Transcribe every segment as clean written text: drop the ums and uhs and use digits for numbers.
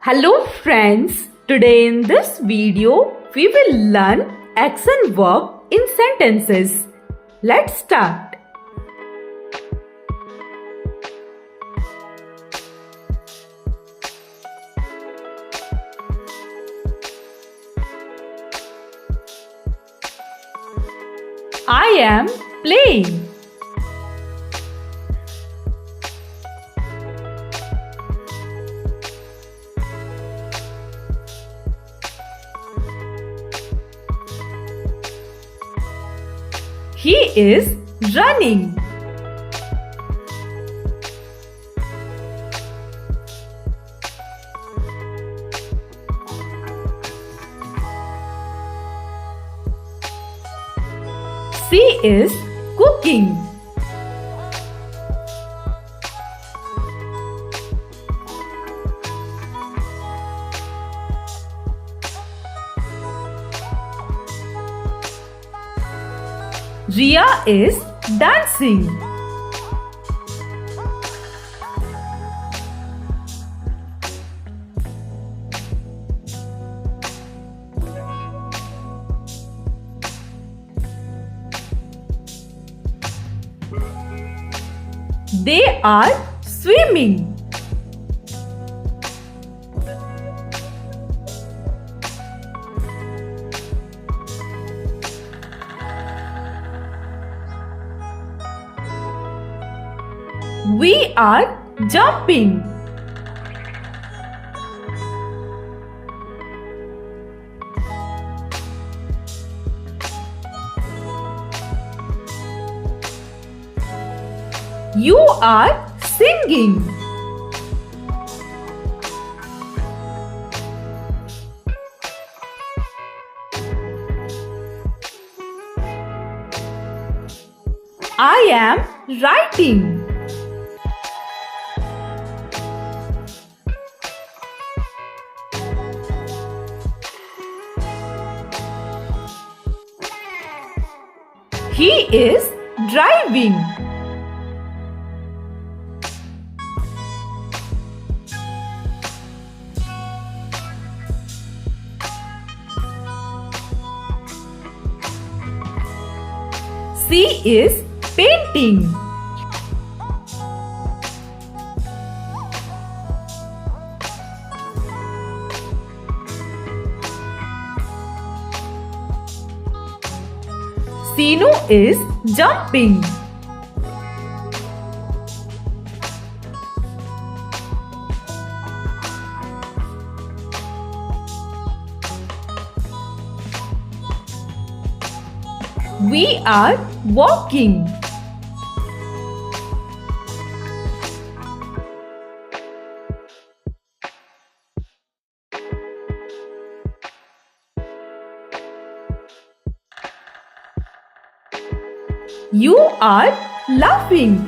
Hello friends, today in this video we will learn action verb in sentences. Let's start. I am playing. He is running. She is cooking. Ria is dancing. They are swimming. We are jumping. You are singing. I am writing. He is driving. She is painting. Sinu is jumping. We are walking. You are laughing.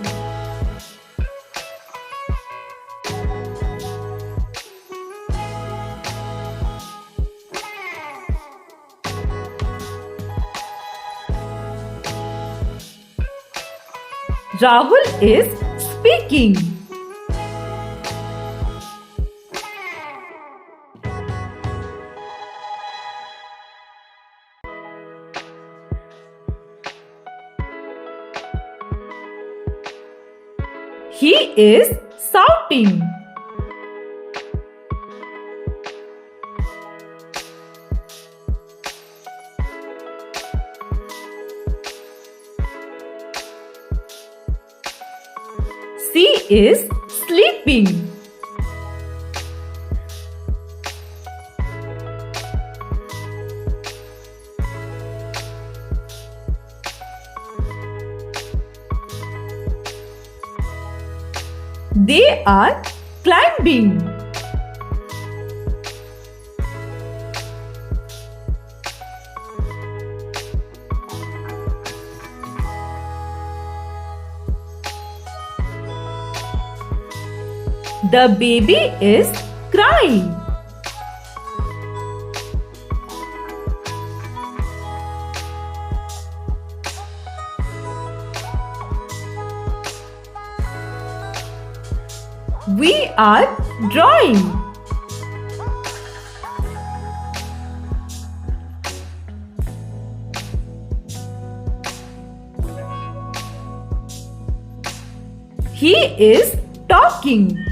Rahul is speaking. He is shouting. She is sleeping. They are climbing. The baby is crying. We are drawing. He is talking.